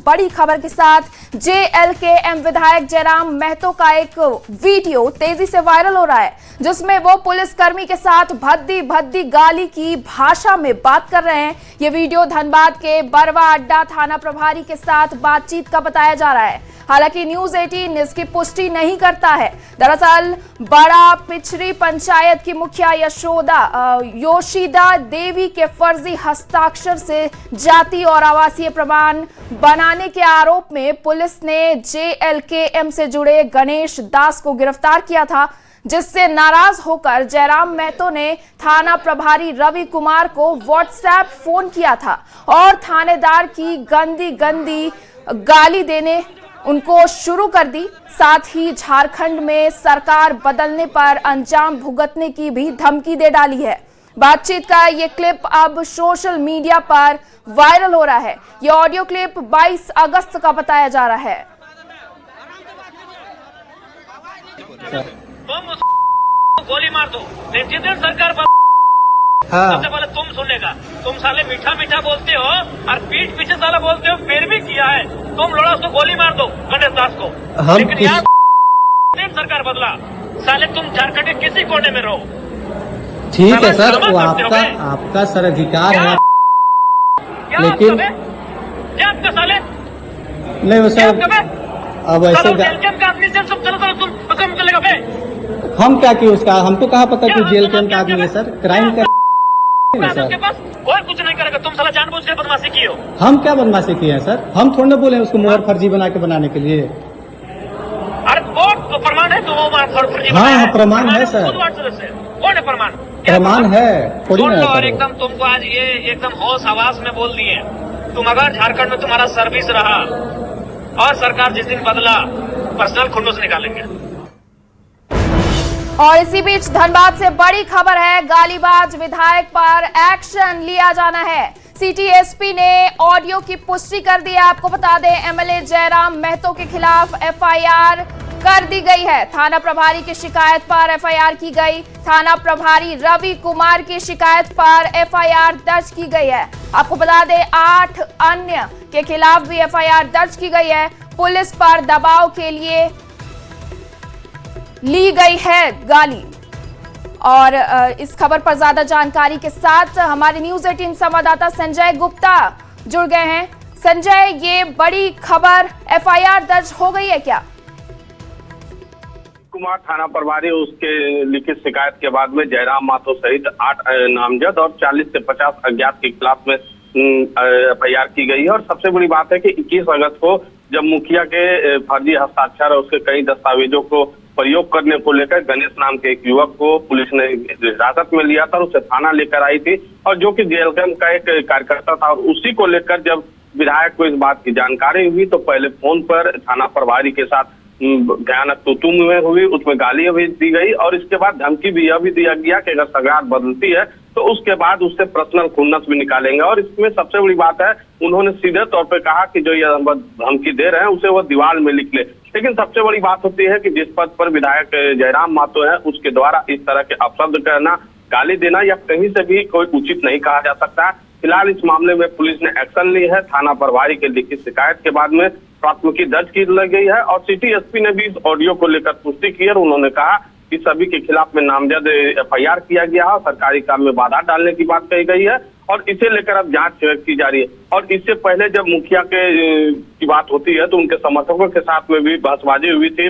बड़ी खबर के साथ जेएलकेएम विधायक जयराम महतो का एक वीडियो तेजी से वायरल हो रहा है, जिसमें वो पुलिसकर्मी के साथ भद्दी भद्दी गाली की भाषा में बात कर रहे हैं। ये वीडियो धनबाद के बरवा अड्डा थाना प्रभारी के साथ बातचीत का बताया जा रहा है। हालांकि न्यूज 18 इसकी पुष्टि नहीं करता है। दरअसल बड़ा पिछड़ी पंचायत की मुखिया योशिदा देवी के फर्जी हस्ताक्षर से जाति और आवासीय प्रमाण बनाने के आरोप में पुलिस ने जेएलकेएम से जुड़े गणेश दास को गिरफ्तार किया था, जिससे नाराज होकर जयराम महतो ने थाना प्रभारी रवि कुमार को व्हाट्सएप फोन किया था और थानेदार की गंदी गंदी गाली देने उनको शुरू कर दी। साथ ही झारखंड में सरकार बदलने पर अंजाम भुगतने की भी धमकी दे डाली है। बातचीत का ये क्लिप अब सोशल मीडिया पर वायरल हो रहा है। ये ऑडियो क्लिप 22 अगस्त का बताया जा रहा है। तुम गोली मार दो, जिस दिन सरकार सबसे पहले तुम सुनेगा। तुम साले मीठा मीठा बोलते हो और पीठ पीछे साला बोलते हो, फिर भी किया है। तुम लोड़ा उसको गोली मार दो गणेश दास को। लेकिन यार दिन सरकार बदला, साले तुम झारखंड के किसी कोने में रहो। ठीक है सर, वो आपका सर अधिकार है, लेकिन क्या आपका साले नहीं वो सर अब ऐसे आदमी से सब चलो तुम खत्म चलेगा बे। हम क्या किए उसका, हमको कहाँ पता कि जेल कैंप का आदमी है सर, क्राइम कर आपके पास कोई कुछ नहीं करेगा। तुम साला जानबूझ के बदमाशी की हो। हम क्या बदमाशी किए हैं सर, हम थोड़ा ना बोले उसको मोहर फर्जी बना के बनाने के लिए। अरे वो तो प्रमाण है, तो वो फर्जी हाँ प्रमाण है सर, कौन है प्रमाण? प्रमाण है थोड़ी ना। और एकदम तुमको आज ये एकदम होश आवाज में बोल दिए, तुम अगर झारखंड में तुम्हारा सर्विस रहा और सरकार जिस दिन बदला पर्सनल खुन्नस निकालेंगे। और इसी बीच धनबाद से बड़ी खबर है, गालीबाज विधायक पर एक्शन लिया जाना है। सिटी एसपी ने ऑडियो की पुष्टि कर दी है। आपको बता दें, एमएलए जयराम महतो के खिलाफ एफआईआर कर दी गई है। थाना प्रभारी की शिकायत पर एफआईआर की गई। थाना प्रभारी रवि कुमार की शिकायत पर एफआईआर दर्ज की गई है। आपको बता दें 8 अन्य के खिलाफ भी एफआईआर दर्ज की गई है। पुलिस पर दबाव के लिए ली गई है गाली। और इस खबर पर ज्यादा जानकारी के साथ हमारे न्यूज 18 संवाददाता संजय गुप्ता जुड़ गए हैं। संजय, ये बड़ी खबर, एफआईआर दर्ज हो गई है क्या? कुमार थाना प्रभारी उसके लिखित शिकायत के बाद में जयराम महतो सहित 8 नामजद और 40 से 50 अज्ञात के खिलाफ में एफआईआर की गई है। और सबसे बड़ी बात है कि 21 अगस्त को जब मुखिया के फर्जी हस्ताक्षर और उसके कई दस्तावेजों को प्रयोग करने को लेकर गणेश नाम के एक युवक को पुलिस ने हिरासत में लिया था और उसे थाना लेकर आई थी, और जो कि जेएलकेएम का एक कार्यकर्ता था। और उसी को लेकर जब विधायक को इस बात की जानकारी हुई तो पहले फोन पर थाना प्रभारी के साथ भयानक तू में हुई, उसमें गालियां भी दी गई और इसके बाद धमकी भी यह भी दिया गया कि अगर सरकार बदलती है तो उसके बाद उससे पर्सनल खुन्नस भी निकालेंगे। और इसमें सबसे बड़ी बात है, उन्होंने सीधे तौर पे कहा कि जो ये धमकी दे रहे हैं उसे वो दीवार में लिख ले। लेकिन सबसे बड़ी बात होती है कि जिस पद पर विधायक जयराम महतो है उसके द्वारा इस तरह के अपशब्द करना, गाली देना या कहीं से भी कोई उचित नहीं कहा जा सकता। फिलहाल इस मामले में पुलिस ने एक्शन ली है। थाना प्रभारी के लिखित शिकायत के बाद में प्राथमिकी दर्ज की गई है और सिटी एसपी ने भी इस ऑडियो को लेकर पुष्टि की और उन्होंने कहा कि सभी के खिलाफ में नामजद एफआईआर किया गया है, सरकारी काम में बाधा डालने की बात कही गई है और इसे लेकर अब जांच की जा रही है। और इससे पहले जब मुखिया की बात होती है तो उनके समर्थकों के साथ में भी बहसबाजी हुई थी,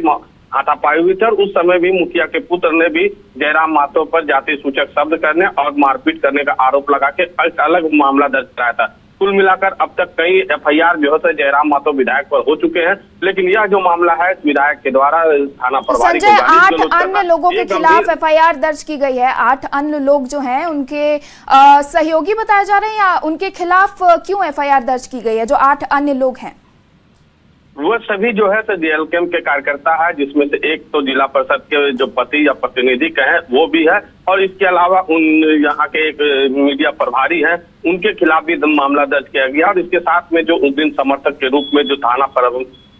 हाथापाई हुई थी और उस समय भी मुखिया के पुत्र ने भी जयराम महतो पर जाति सूचक शब्द करने और मारपीट करने का आरोप लगा के एक अलग मामला दर्ज कराया था। कुल मिलाकर अब तक कई एफआईआर जो है जयराम महतो विधायक पर हो चुके हैं, लेकिन यह जो मामला है विधायक के द्वारा थाना प्रभारी को 8 अन्य लोगों के खिलाफ एफआईआर दर्ज की गई है। 8 अन्य लोग जो हैं उनके सहयोगी बताए जा रहे हैं या उनके खिलाफ क्यों एफआईआर दर्ज की गई है? जो 8 अन्य लोग हैं वो सभी जो है तो जेएलकेएम के कार्यकर्ता है, जिसमें से एक तो जिला परिषद के जो पति या प्रतिनिधि के हैं वो भी है और इसके अलावा उन यहाँ के एक मीडिया प्रभारी हैं उनके खिलाफ भी मामला दर्ज किया गया। और इसके साथ में जो उस दिन समर्थक के रूप में जो थाना पर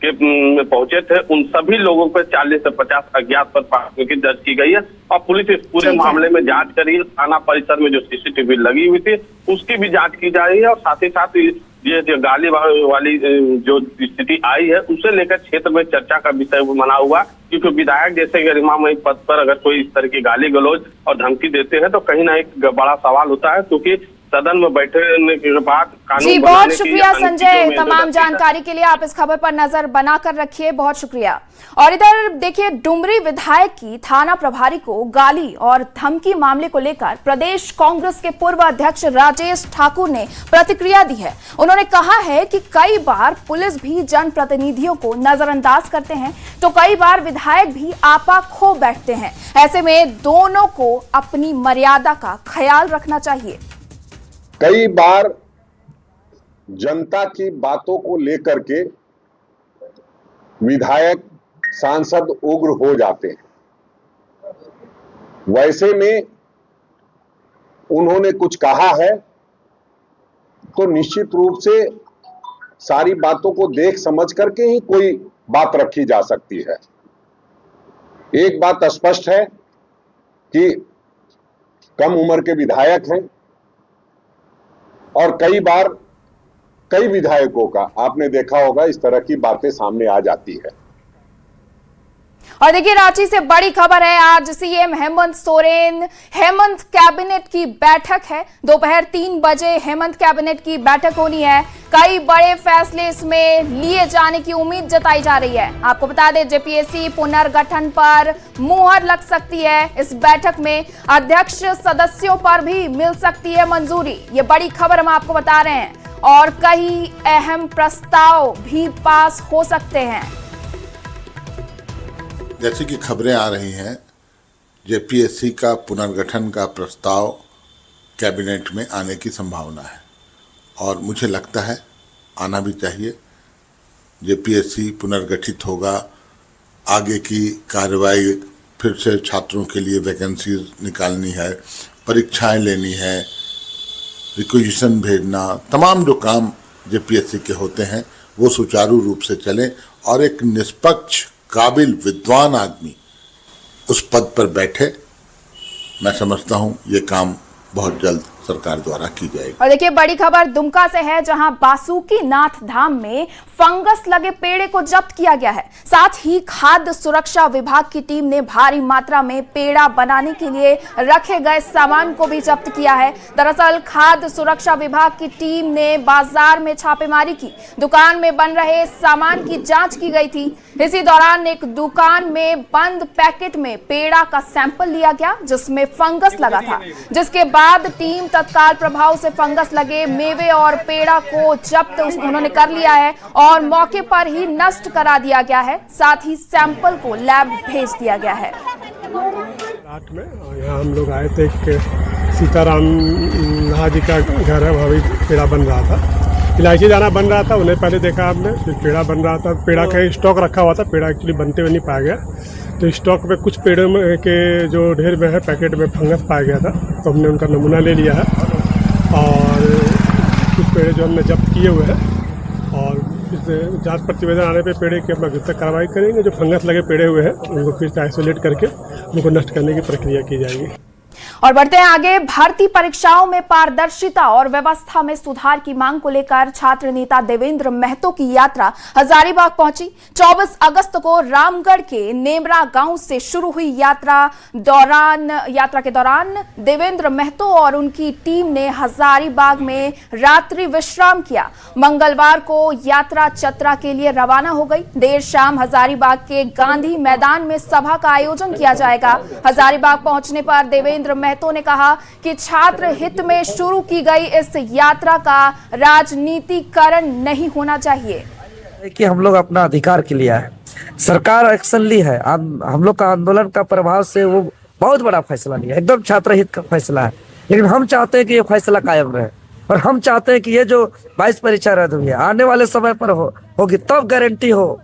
में पहुंचे थे उन सभी लोगों पर 40 से 50 अज्ञात पर प्राथमिकी दर्ज की गई है और पुलिस इस पूरे मामले में जांच करी है। थाना परिसर में जो सीसीटीवी लगी हुई थी उसकी भी जांच की जा रही है और साथ ही साथ ये जो गाली वाली जो स्थिति आई है उसे लेकर क्षेत्र में चर्चा का विषय बना हुआ, क्योंकि विधायक जैसे गरिमामयी पद पर अगर कोई इस तरह की गाली गलौज और धमकी देते हैं तो कहीं ना एक बड़ा सवाल होता है, क्योंकि सदन में बैठने के बाद कानून जी बहुत शुक्रिया संजय, तमाम जानकारी के लिए। आप इस खबर पर नजर बनाकर रखिए, बहुत शुक्रिया। और इधर देखिए, डुमरी विधायक की थाना प्रभारी को गाली और धमकी मामले को लेकर प्रदेश कांग्रेस के पूर्व अध्यक्ष राजेश ठाकुर ने प्रतिक्रिया दी है। उन्होंने कहा है कि कई बार पुलिस भी जनप्रतिनिधियों को नजरअंदाज करते हैं तो कई बार विधायक भी आपा खो बैठते हैं। ऐसे में दोनों को अपनी मर्यादा का ख्याल रखना चाहिए। कई बार जनता की बातों को लेकर के विधायक सांसद उग्र हो जाते हैं। वैसे में उन्होंने कुछ कहा है तो निश्चित रूप से सारी बातों को देख समझ करके ही कोई बात रखी जा सकती है। एक बात स्पष्ट है कि कम उम्र के विधायक हैं और कई बार कई विधायकों का आपने देखा होगा इस तरह की बातें सामने आ जाती है। और देखिए, रांची से बड़ी खबर है। आज सीएम हेमंत सोरेन, हेमंत कैबिनेट की बैठक है। दोपहर 3 बजे हेमंत कैबिनेट की बैठक होनी है। कई बड़े फैसले इसमें लिए जाने की उम्मीद जताई जा रही है। आपको बता दें, जेपीएससी पुनर्गठन पर मुहर लग सकती है। इस बैठक में अध्यक्ष सदस्यों पर भी मिल सकती है मंजूरी। ये बड़ी खबर हम आपको बता रहे हैं। और कई अहम प्रस्ताव भी पास हो सकते हैं। जैसे कि खबरें आ रही हैं, जेपीएससी का पुनर्गठन का प्रस्ताव कैबिनेट में आने की संभावना है और मुझे लगता है आना भी चाहिए। जेपीएससी पुनर्गठित होगा, आगे की कार्रवाई फिर से छात्रों के लिए वैकेंसीज निकालनी है, परीक्षाएं लेनी है, रिक्वेजिशन भेजना, तमाम जो काम जेपीएससी के होते हैं वो सुचारू रूप से चले और एक निष्पक्ष काबिल विद्वान आदमी उस पद पर बैठे। मैं समझता हूं ये काम बहुत जल्द सरकार द्वारा की जाएगी। और देखिए, बड़ी खबर दुमका से है, जहां बासुकी नाथ धाम में फंगस लगे पेड़े को जब्त किया गया है। साथ ही खाद्य सुरक्षा विभाग की टीम ने भारी मात्रा में पेड़ा बनाने के लिए रखे गए सामान को भी जब्त किया है। दरअसल खाद्य सुरक्षा विभाग की टीम ने बाजार में छापेमारी की, दुकान में बन रहे सामान की जांच की गई थी। इसी दौरान एक दुकान में बंद पैकेट में पेड़ा का सैंपल लिया गया जिसमें फंगस लगा था, जिसके बाद टीम तत्काल प्रभाव से फंगस लगे मेवे और पेड़ा को जब्त उन्होंने कर लिया है और मौके पर ही नष्ट करा दिया गया है। साथ ही सैंपल को लैब भेज दिया गया है। रात में यहाँ हम लोग आए थे, एक सीताराम हाजी का घर है, वहाँ भी पेड़ा बन रहा था। इलायची दाना बन रहा था, उन्हें पहले देखा आपने, फिर पेड़ा बन रहा था। पेड़ा का स्टॉक रखा हुआ था, पेड़ा एक्चुअली बनते हुए नहीं पाया गया। तो स्टॉक में कुछ पेड़ों में के जो ढेर में है पैकेट में फंगस पाया गया था, तो हमने उनका नमूना ले लिया है और कुछ पेड़े जो हमने जब्त किए हुए हैं और जांच प्रतिवेदन आने पे पेड़े की अपना तक कार्रवाई करेंगे। जो फंगस लगे पेड़े हुए हैं उनको फिर से आइसोलेट करके उनको नष्ट करने की प्रक्रिया की जाएगी। और बढ़ते हैं आगे। भर्ती परीक्षाओं में पारदर्शिता और व्यवस्था में सुधार की मांग को लेकर छात्र नेता देवेंद्र महतो की यात्रा हजारीबाग पहुंची। 24 अगस्त को रामगढ़ के नेमरा गांव से शुरू हुई यात्रा के दौरान देवेंद्र महतो और उनकी टीम ने हजारीबाग में रात्रि विश्राम किया। मंगलवार को यात्रा चतरा के लिए रवाना हो गई। देर शाम हजारीबाग के गांधी मैदान में सभा का आयोजन किया जाएगा। हजारीबाग पहुंचने पर देवेंद्र महतो ने कहा कि छात्र हित में शुरू की गई इस यात्रा का राजनीतिकरण नहीं होना चाहिए। कि हम लोग अपना अधिकार के लिए है, सरकार एक्शन ली है, हम लोग का आंदोलन का प्रभाव से वो बहुत बड़ा फैसला लिया, एकदम छात्र हित का फैसला है। लेकिन हम चाहते हैं कि ये फैसला कायम रहे और हम चाहते हैं कि ये जो 22 परीक्षा रद्द हुई है आने वाले समय पर होगी, तब गारंटी हो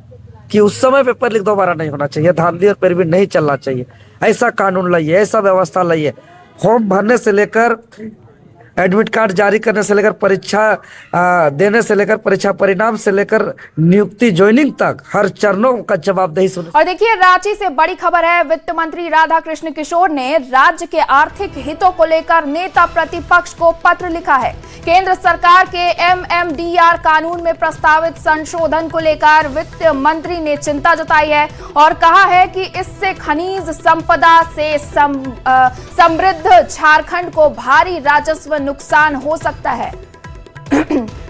कि उस समय पेपर लीक दोबारा नहीं होना चाहिए, धांधली और पैरवी नहीं चलना चाहिए। ऐसा कानून लाइए, ऐसा व्यवस्था लाइए। फॉर्म भरने से लेकर एडमिट कार्ड जारी करने से लेकर परीक्षा देने से लेकर परीक्षा परिणाम से लेकर नियुक्ति ज्वाइनिंग तक हर चरणों का जवाबदेही सुनिश्चित। और देखिए, रांची से बड़ी खबर है। वित्त मंत्री राधाकृष्ण किशोर ने राज्य के आर्थिक हितों को लेकर नेता प्रतिपक्ष को पत्र लिखा है। केंद्र सरकार के MMDR कानून में प्रस्तावित संशोधन को लेकर वित्त मंत्री ने चिंता जताई है और कहा है कि इससे खनिज संपदा से समृद्ध झारखंड को भारी राजस्व नुकसान हो सकता है।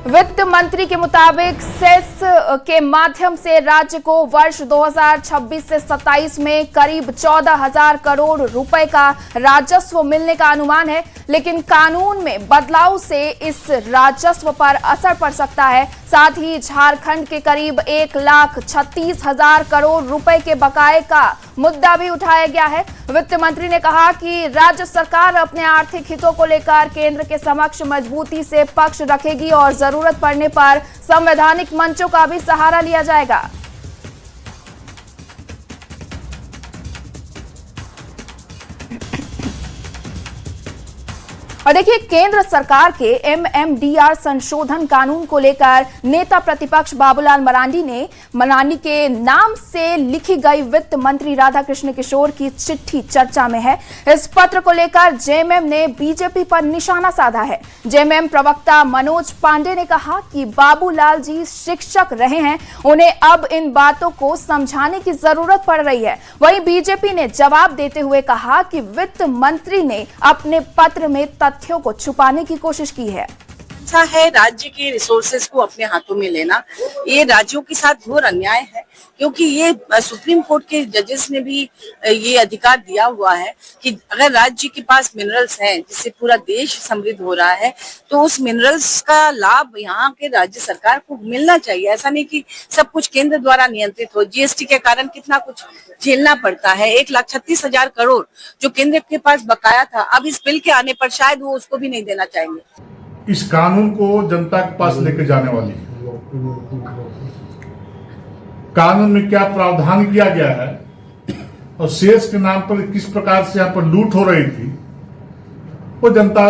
वित्त मंत्री के मुताबिक सेस के माध्यम से राज्य को वर्ष 2026 से 27 में करीब 14,000 करोड़ रुपए का राजस्व मिलने का अनुमान है, लेकिन कानून में बदलाव से इस राजस्व पर असर पड़ सकता है। साथ ही झारखंड के करीब 1,36,000 करोड़ रुपए के बकाये का मुद्दा भी उठाया गया है। वित्त मंत्री ने कहा कि राज्य सरकार अपने आर्थिक हितों को लेकर केंद्र के समक्ष मजबूती से पक्ष रखेगी और जरूरत पड़ने पर संवैधानिक मंचों का भी सहारा लिया जाएगा। और देखिए, केंद्र सरकार के MMDR संशोधन कानून को लेकर नेता प्रतिपक्ष बाबूलाल मरांडी के नाम से लिखी गई वित्त मंत्री राधाकृष्ण किशोर की चिट्ठी चर्चा में है। इस पत्र को लेकर JMM ने बीजेपी पर निशाना साधा है। JMM प्रवक्ता मनोज पांडे ने कहा कि बाबूलाल जी शिक्षक रहे हैं, उन्हें अब इन बातों को समझाने की जरूरत पड़ रही है। वहीं बीजेपी ने जवाब देते हुए कहा कि वित्त मंत्री ने अपने पत्र में तथ्यों को छुपाने की कोशिश की है। ऐसा है, राज्य के रिसोर्सेज को अपने हाथों में लेना ये राज्यों के साथ घोर अन्याय है, क्योंकि ये सुप्रीम कोर्ट के जजेस ने भी ये अधिकार दिया हुआ है कि अगर राज्य के पास मिनरल्स हैं जिससे पूरा देश समृद्ध हो रहा है, तो उस मिनरल्स का लाभ यहाँ के राज्य सरकार को मिलना चाहिए। ऐसा नहीं कि सब कुछ केंद्र द्वारा नियंत्रित हो। GST के कारण कितना कुछ झेलना पड़ता है। 1,36,000 करोड़ जो केंद्र के पास बकाया था, अब इस बिल के आने पर शायद वो उसको भी नहीं देना चाहेंगे। इस कानून को जनता के पास लेकर जाने वाली है। कानून में क्या प्रावधान किया गया है और सेस के नाम पर किस प्रकार से यहाँ पर लूट हो रही थी, वो जनता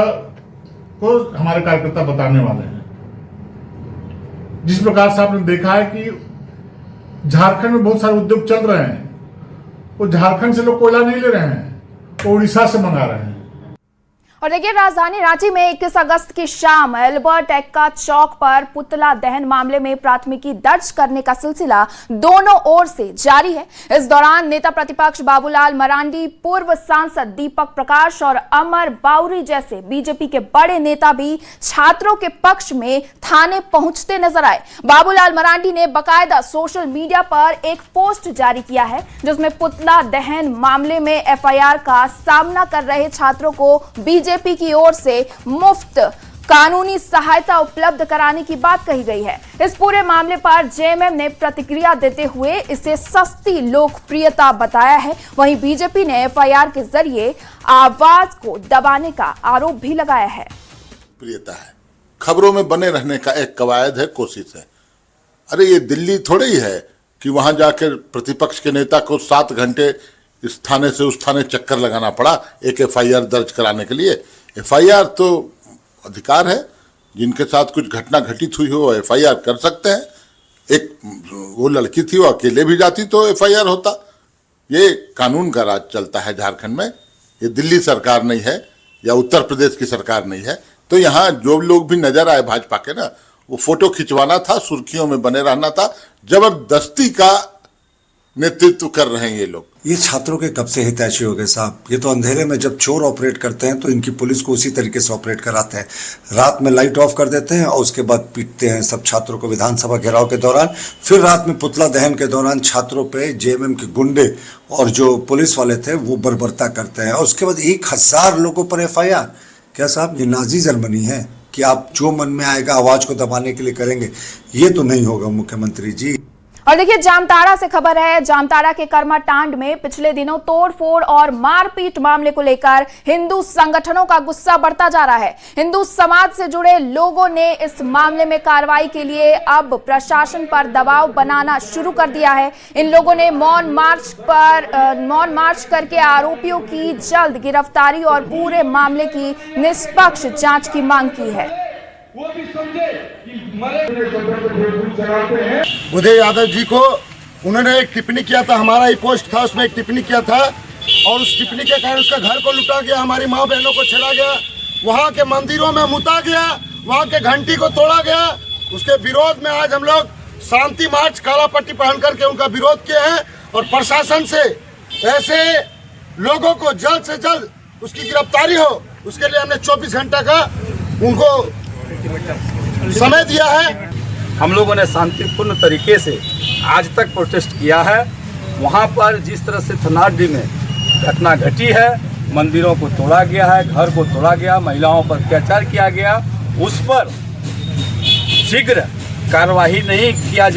को हमारे कार्यकर्ता बताने वाले हैं। जिस प्रकार से आपने देखा है कि झारखंड में बहुत सारे उद्योग चल रहे हैं, वो झारखंड से लोग कोयला नहीं ले रहे हैं, वो उड़ीसा से मंगा रहे हैं। और देखिए, राजधानी रांची में 21 अगस्त की शाम एल्बर्ट एक्का चौक पर पुतला दहन मामले में प्राथमिकी दर्ज करने का सिलसिला दोनों ओर से जारी है। इस दौरान नेता प्रतिपक्ष बाबूलाल मरांडी, पूर्व सांसद दीपक प्रकाश और अमर बाउरी जैसे बीजेपी के बड़े नेता भी छात्रों के पक्ष में थाने पहुंचते नजर आए। बाबूलाल मरांडी ने बाकायदा सोशल मीडिया पर एक पोस्ट जारी किया है, जिसमें पुतला दहन मामले में FIR का सामना कर रहे छात्रों को बीजेपी की ओर से मुफ्त कानूनी सहायता उपलब्ध कराने की बात कही गई है। इस पूरे मामले पर JMM ने प्रतिक्रिया देते हुए इसे सस्ती लोकप्रियता बताया है। वहीं बीजेपी ने FIR के जरिए आवाज को दबाने का आरोप भी लगाया है। प्रियता है, खबरों में बने रहने का एक कवायद है, कोशिश है। अरे ये दिल्ली थोड़ी ही है कि वहां जाकर प्रतिपक्ष के नेता को 7 घंटे इस थाने से उस थाने चक्कर लगाना पड़ा एक FIR दर्ज कराने के लिए। FIR तो अधिकार है, जिनके साथ कुछ घटना घटित हुई हो FIR कर सकते हैं। एक वो लड़की थी, वो अकेले भी जाती तो FIR होता। ये कानून का राज चलता है झारखंड में। ये दिल्ली सरकार नहीं है या उत्तर प्रदेश की सरकार नहीं है। तो यहाँ जो लोग भी नजर आए भाजपा के ना, वो फोटो खिंचवाना था, सुर्खियों में बने रहना था। जबरदस्ती का नेतृत्व कर रहे हैं ये लोग। ये छात्रों के कब से हितैषी हो गए साहब। ये तो अंधेरे में जब चोर ऑपरेट करते हैं तो इनकी पुलिस को उसी तरीके से ऑपरेट कराते हैं। रात में लाइट ऑफ कर देते हैं और उसके बाद पीटते हैं सब छात्रों को विधानसभा घेराव के दौरान। फिर रात में पुतला दहन के दौरान छात्रों पे JMM के गुंडे और जो पुलिस वाले थे वो बर्बरता करते हैं। और उसके बाद 1,000 लोगों पर FIR। क्या साहब, ये नाजी जर्मनी है कि आप जो मन में आएगा आवाज को दबाने के लिए करेंगे? ये तो नहीं होगा मुख्यमंत्री जी। और देखिए जामताड़ा से खबर है। जामताड़ा के कर्माटांड में पिछले दिनों तोड़फोड़ और मारपीट मामले को लेकर हिंदू संगठनों का गुस्सा बढ़ता जा रहा है। हिंदू समाज से जुड़े लोगों ने इस मामले में कार्रवाई के लिए अब प्रशासन पर दबाव बनाना शुरू कर दिया है। इन लोगों ने मौन मार्च करके आरोपियों की जल्द गिरफ्तारी और पूरे मामले की निष्पक्ष जांच की मांग की है। वो भी समझे कि उदय यादव जी को उन्होंने एक टिप्पणी किया था, हमारा ही पोस्ट था, उसमें एक टिप्पणी किया था और उस टिप्पणी के कारण उसका घर को लुटा गया, हमारी माँ बहनों को छेड़ा गया, वहाँ के मंदिरों में मुता गया, वहाँ के घंटी को तोड़ा गया। उसके विरोध में आज हम लोग शांति मार्च काला पट्टी पहन करके उनका विरोध किए हैं और प्रशासन से ऐसे लोगों को जल्द से जल्द उसकी गिरफ्तारी हो, उसके लिए हमने 24 घंटा का उनको समय दिया है। हम लोगों ने शांतिपूर्ण तरीके से आज तक प्रोटेस्ट किया है। वहाँ पर जिस तरह से थनाडी में घटना घटी है, मंदिरों को तोड़ा गया है, घर को तोड़ा गया, महिलाओं पर अत्याचार किया गया, उस पर शीघ्र कार्रवाई नहीं किया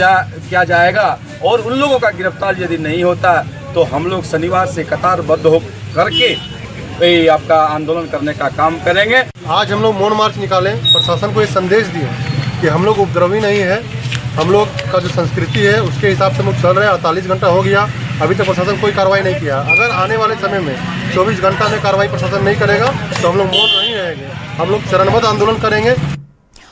जाएगा और उन लोगों का गिरफ्तार यदि नहीं होता तो हम लोग शनिवार से कतारबद्ध हो करके आपका आंदोलन करने का काम करेंगे। आज हम लोग मौन मार्च निकालें, प्रशासन को ये संदेश दिए कि हम लोग उपद्रवी नहीं है, हम लोग का जो संस्कृति है उसके हिसाब से हम लोग चल रहे हैं। 48 घंटा हो गया, अभी तक प्रशासन कोई कार्रवाई नहीं किया। अगर आने वाले समय में 24 घंटा में कार्रवाई प्रशासन नहीं करेगा तो हम लोग मौन नहीं रहेंगे, हम लोग चरणबद्ध आंदोलन करेंगे।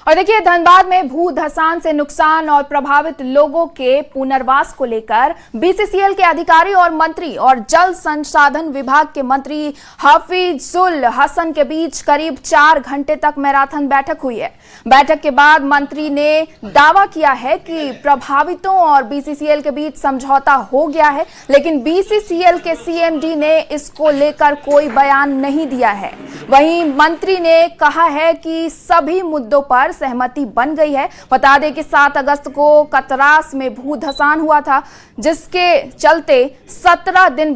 और देखिए धनबाद में भू धसान से नुकसान और प्रभावित लोगों के पुनर्वास को लेकर बीसीसीएल के अधिकारी और मंत्री और जल संसाधन विभाग के मंत्री हफीजुल हसन के बीच करीब 4 घंटे तक मैराथन बैठक हुई है। बैठक के बाद मंत्री ने दावा किया है कि प्रभावितों और बीसीसीएल के बीच समझौता हो गया है, लेकिन बीसीसीएल के सीएमडी ने इसको लेकर कोई बयान नहीं दिया है। वहीं मंत्री ने कहा है कि सभी मुद्दों पर सहमति बन गई है। बता दें कि 7 अगस्त को कतरास में भू धसान हुआ था, जिसके चलते 17 दिन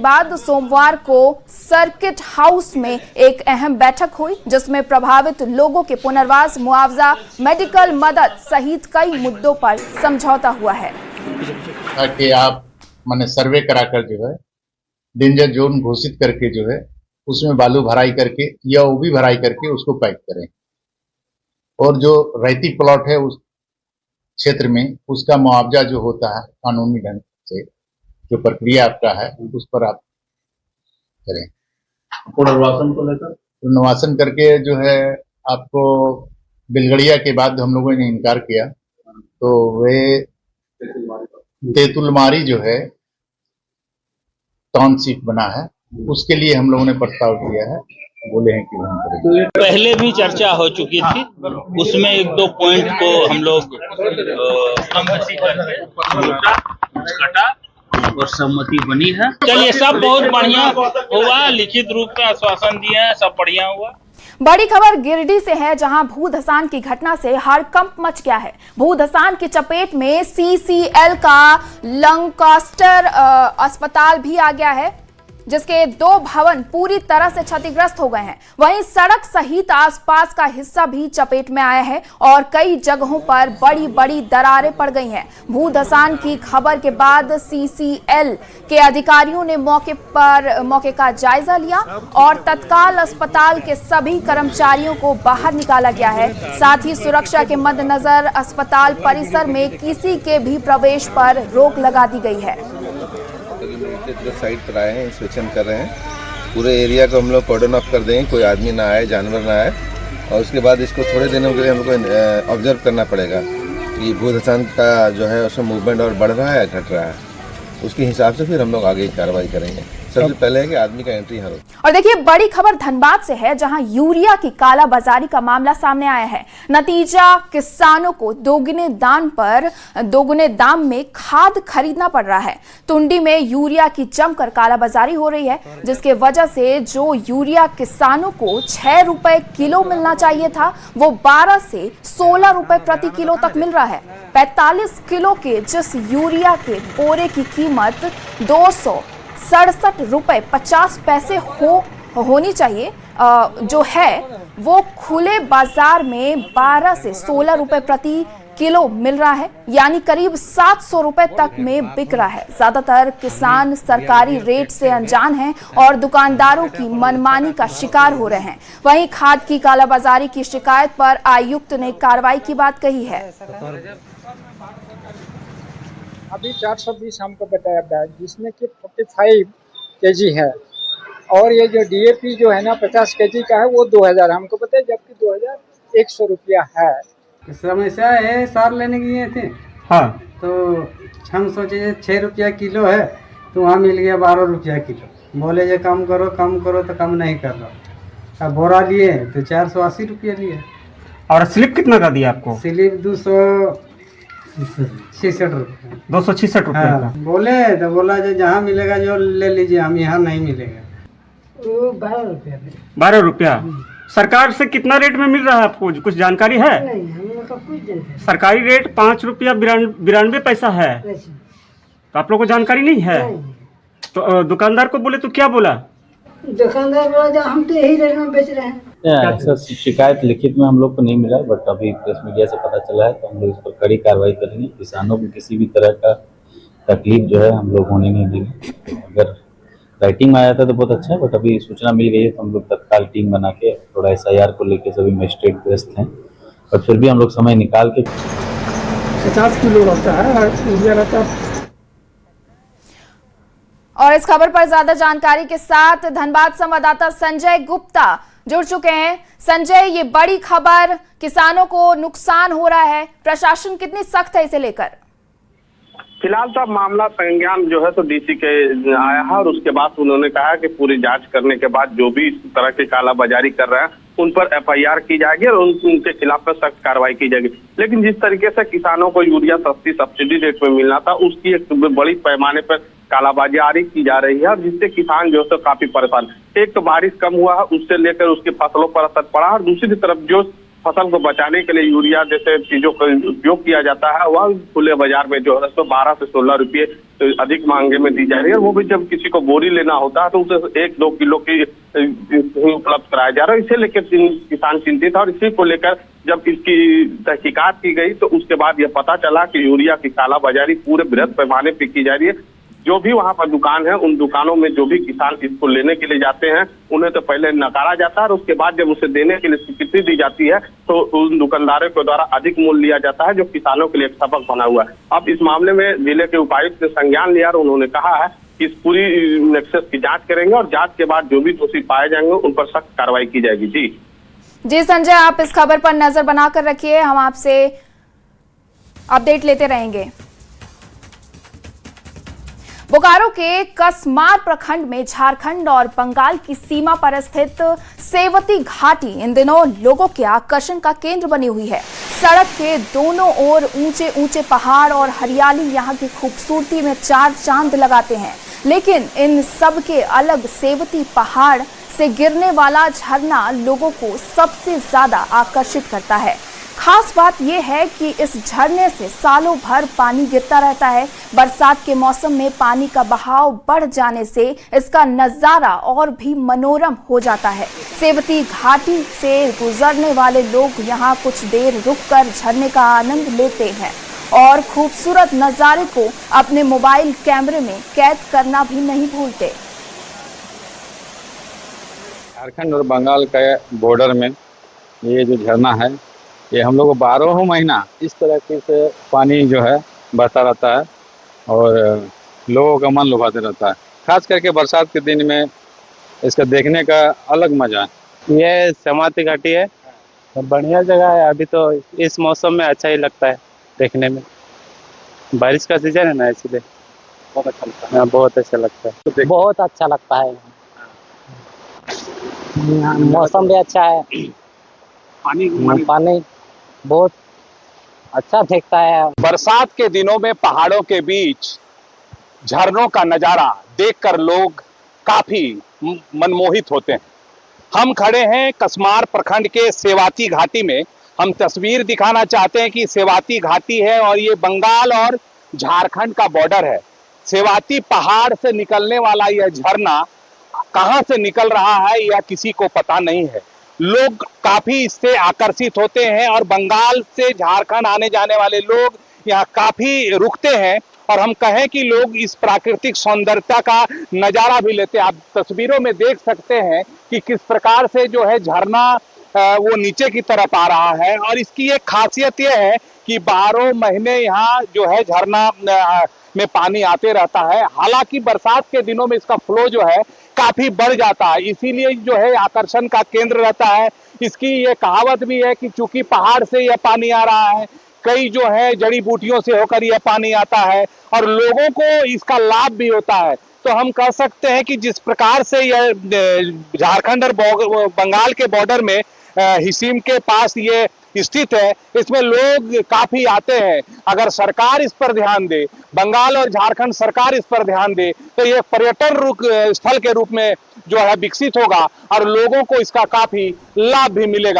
बाद सोमवार को सर्किट हाउस में एक अहम बैठक हुई, जिसमें प्रभावित लोगों के पुनर्वास, मुआवजा, मेडिकल मदद सहित कई मुद्दों पर समझौता हुआ है। ताकि आप माने सर्वे कराकर जो है डेंजर जोन घोषित करके जो है उसमें बालू भराई करके या ओबी भराई करके उसको पैक करें और जो रैती प्लॉट है उस क्षेत्र में उसका मुआवजा जो होता है कानूनी ढंग से जो प्रक्रिया आपका है उस पर आप करें। पुनर्वासन को लेकर पुनर्वासन करके जो है आपको बिलगड़िया के बाद हम लोगों ने इनकार किया तो वे तेतुलमारी जो है टाउनशिप बना है, उसके लिए हम लोगों ने प्रस्ताव किया है, बोले हैं कि हम करेंगे। पहले भी चर्चा हो चुकी थी, उसमें 1-2 पॉइंट को हम लोग घटा और सहमति बनी है। चलिए सब बहुत बढ़िया हुआ, लिखित रूप में आश्वासन दिए हैं, सब बढ़िया हुआ। बड़ी खबर गिरिडीह से है, जहां भू धसान की घटना से हड़कंप मच गया है। भू धसान की चपेट में सीसीएल का लंकास्टर अस्पताल भी आ गया है, जिसके 2 भवन पूरी तरह से क्षतिग्रस्त हो गए हैं। वहीं सड़क सहित आसपास का हिस्सा भी चपेट में आया है और कई जगहों पर बड़ी बड़ी दरारें पड़ गई हैं। भू धसान की खबर के बाद सीसीएल के अधिकारियों ने मौके का जायजा लिया और तत्काल अस्पताल के सभी कर्मचारियों को बाहर निकाला गया है। साथ ही सुरक्षा के मद्देनजर अस्पताल परिसर में किसी के भी प्रवेश पर रोक लगा दी गई है। साइड पर आए हैं, इंस्पेक्शन कर रहे हैं, पूरे एरिया को हम लोग कॉर्डन ऑफ कर देंगे, कोई आदमी ना आए, जानवर ना आए और उसके बाद इसको थोड़े दिनों के लिए हमको ऑब्जर्व करना पड़ेगा कि भू धसान का जो है उसमें मूवमेंट और बढ़ रहा है घट रहा है, उसके हिसाब से फिर हम लोग आगे कार्रवाई करेंगे। सबसे पहले है कि आदमी का एंट्री हर। और देखिए बड़ी खबर धनबाद से है, जहां यूरिया की कालाबाजारी का मामला सामने आया है। नतीजा किसानों को दोगुने दाम में खाद खरीदना पड़ रहा है। टुंडी में यूरिया की जमकर कालाबाजारी हो रही है, जिसके वजह से जो यूरिया किसानों को 6 रुपए किलो मिलना चाहिए था, वो 12 से 16 रुपए प्रति किलो तक मिल रहा है। 45 किलो के जिस यूरिया के बोरे की कीमत 267 रुपए 50 पैसे होनी चाहिए, जो है वो खुले बाजार में 12 से 16 रुपए प्रति किलो मिल रहा है, यानी करीब 700 रुपए तक में बिक रहा है। ज्यादातर किसान सरकारी रेट से अनजान हैं और दुकानदारों की मनमानी का शिकार हो रहे हैं। वहीं खाद की कालाबाजारी की शिकायत पर आयुक्त ने कार्रवाई की बात कही है। अभी 420 हमको बताया गया, जिसमें कि 45 केजी है, और ये जो DAP जो है ना 50 केजी का है वो 2000 हमको पता है, जबकि 2100 रुपया है। समस्या है, सार लेने गए थे हाँ, तो हम सोचे 6 रुपया किलो है, तो वहाँ मिल गया 12 रुपया किलो। बोले जो कम करो तो कम नहीं कर रहा। अब बोरा लिए तो 480 रुपया लिए। और स्लिप कितना का दिया आपको? स्लिप 266 रुपया। 266 रुपया हाँ, बोले तो बोला जो जहाँ मिलेगा जो ले लीजिए, हम यहाँ नहीं मिलेगा। 12 रुपया। 12 रुपया। सरकार से कितना रेट में मिल रहा है आपको, कुछ जानकारी है? नहीं, हम लोग को कुछ जानकारी। सरकारी रेट 5 रुपया 92 पैसा है, तो आप लोग को जानकारी नहीं है? तो दुकानदार को बोले तो क्या बोला? दुकानदार बोला जो हम तो यही रेट में बेच रहे हैं। सर शिकायत लिखित में हम लोग को नहीं मिला, बट अभी प्रेस मीडिया से पता चला है, तो हम लोग इस पर कड़ी कार्रवाई करेंगे। किसानों को किसी भी तरह का तकलीफ जो है हम लोग होने नहीं देंगे। अगर राइटिंग में आया था तो बहुत अच्छा है, बट अभी सूचना मिल गई है तो हम लोग तत्काल टीम बना के थोड़ा SIR को लेके सभी मजिस्ट्रेट व्यस्त हैं, और फिर भी हम लोग समय निकाल के 50 किलो रहता है, यूरिया रहता है। और इस खबर पर ज्यादा जानकारी के साथ धनबाद संवाददाता संजय गुप्ता जुड़ चुके हैं। संजय, ये बड़ी खबर, किसानों को नुकसान हो रहा है, प्रशासन कितनी सख्त है इसे लेकर? फिलहाल तो अब मामला संज्ञान जो है तो DC के आया है, और उसके बाद उन्होंने कहा कि पूरी जांच करने के बाद जो भी इस तरह की कालाबाजारी कर रहे हैं उन पर FIR की जाएगी और उनके खिलाफ सख्त कार्रवाई की जाएगी। लेकिन जिस तरीके से किसानों को यूरिया सस्ती सब्सिडी रेट में मिलना था, उसकी एक बड़ी पैमाने पर कालाबाजारी की जा रही है, और जिससे किसान जो है तो काफी परेशान। एक तो बारिश कम हुआ है, उससे लेकर उसकी फसलों पर असर पड़ा, और दूसरी तरफ जो फसल को बचाने के लिए यूरिया जैसे चीजों का उपयोग किया जाता है, वह खुले बाजार में जो है तो 12 से 16 रुपये अधिक मांगे में दी जा रही है। वो भी जब किसी को बोरी लेना होता है तो उसे 1-2 किलो की उपलब्ध कराया जा रहा है। इसे लेकर किसान चिंतित है, और इसी को लेकर जब इसकी तहकीकात की गई तो उसके बाद यह पता चला कि यूरिया की कालाबाजारी पूरे बृहद पैमाने पर की जा रही है। जो भी वहां पर दुकान है, उन दुकानों में जो भी किसान इसको लेने के लिए जाते हैं, उन्हें तो पहले नकारा जाता है, और उसके बाद जब उसे देने के लिए स्वीकृति दी जाती है तो उन दुकानदारों के द्वारा अधिक मूल्य लिया जाता है, जो किसानों के लिए एक सबक बना हुआ है। अब इस मामले में जिले के उपायुक्त ने संज्ञान लिया और उन्होंने कहा है कि इस पूरी नेक्सस की जांच करेंगे, और जांच के बाद जो भी दोषी पाए जाएंगे उन पर सख्त कार्रवाई की जाएगी। जी संजय, आप इस खबर पर नजर बनाकर रखिए, हम आपसे अपडेट लेते रहेंगे। बोकारो के कसमार प्रखंड में झारखंड और बंगाल की सीमा पर स्थित सेवती घाटी इन दिनों लोगों के आकर्षण का केंद्र बनी हुई है। सड़क के दोनों ओर ऊंचे ऊंचे पहाड़ और हरियाली यहां की खूबसूरती में चार चांद लगाते हैं। लेकिन इन सब के अलग सेवती पहाड़ से गिरने वाला झरना लोगों को सबसे ज्यादा आकर्षित करता है। खास बात यह है कि इस झरने से सालों भर पानी गिरता रहता है। बरसात के मौसम में पानी का बहाव बढ़ जाने से इसका नजारा और भी मनोरम हो जाता है। सेवती घाटी से गुजरने वाले लोग यहाँ कुछ देर रुककर झरने का आनंद लेते हैं और खूबसूरत नजारे को अपने मोबाइल कैमरे में कैद करना भी नहीं भूलते। झारखंड और बंगाल के बॉर्डर में ये जो झरना है, ये हम लोग 12 महीना इस तरह से पानी जो है बहता रहता है और लोगों का मन लुभाते रहता है। खास करके बरसात के दिन में इसका देखने का अलग मजा है। ये समाती घाटी है, बढ़िया जगह है। अभी तो इस मौसम में अच्छा ही लगता है देखने में, बारिश का सीजन है ना, इसलिए बहुत अच्छा लगता है। बहुत अच्छा लगता है, बहुत अच्छा लगता है। मौसम भी अच्छा है, पानी बहुत अच्छा दिखता है। बरसात के दिनों में पहाड़ों के बीच झरनों का नजारा देखकर लोग काफी मनमोहित होते हैं। हम खड़े हैं कसमार प्रखंड के सेवाती घाटी में। हम तस्वीर दिखाना चाहते हैं कि सेवाती घाटी है और ये बंगाल और झारखंड का बॉर्डर है। सेवाती पहाड़ से निकलने वाला यह झरना कहां से निकल रहा है यह किसी को पता नहीं है। लोग काफी इससे आकर्षित होते हैं और बंगाल से झारखंड आने जाने वाले लोग यहाँ काफी रुकते हैं और हम कहें कि लोग इस प्राकृतिक सौंदर्यता का नजारा भी लेते हैं। आप तस्वीरों में देख सकते हैं कि किस प्रकार से जो है झरना वो नीचे की तरफ आ रहा है और इसकी एक खासियत यह है कि 12 महीने यहाँ जो है झरना में पानी आते रहता है। हालांकि बरसात के दिनों में इसका फ्लो जो है काफी बढ़ जाता है, इसीलिए जो है आकर्षण का केंद्र रहता है। इसकी ये कहावत भी है कि चूंकि पहाड़ से यह पानी आ रहा है, कई जो है जड़ी बूटियों से होकर यह पानी आता है और लोगों को इसका लाभ भी होता है। तो हम कह सकते हैं कि जिस प्रकार से यह झारखंड और बंगाल के बॉर्डर में हिसीम के पास ये स्थित है, इसमें लोग काफी आते हैं। अगर सरकार इस पर ध्यान दे, बंगाल और झारखंड सरकार इस पर ध्यान दे, तो ये पर्यटन स्थल के रूप में जो है विकसित होगा और लोगों को इसका काफी लाभ भी मिलेगा।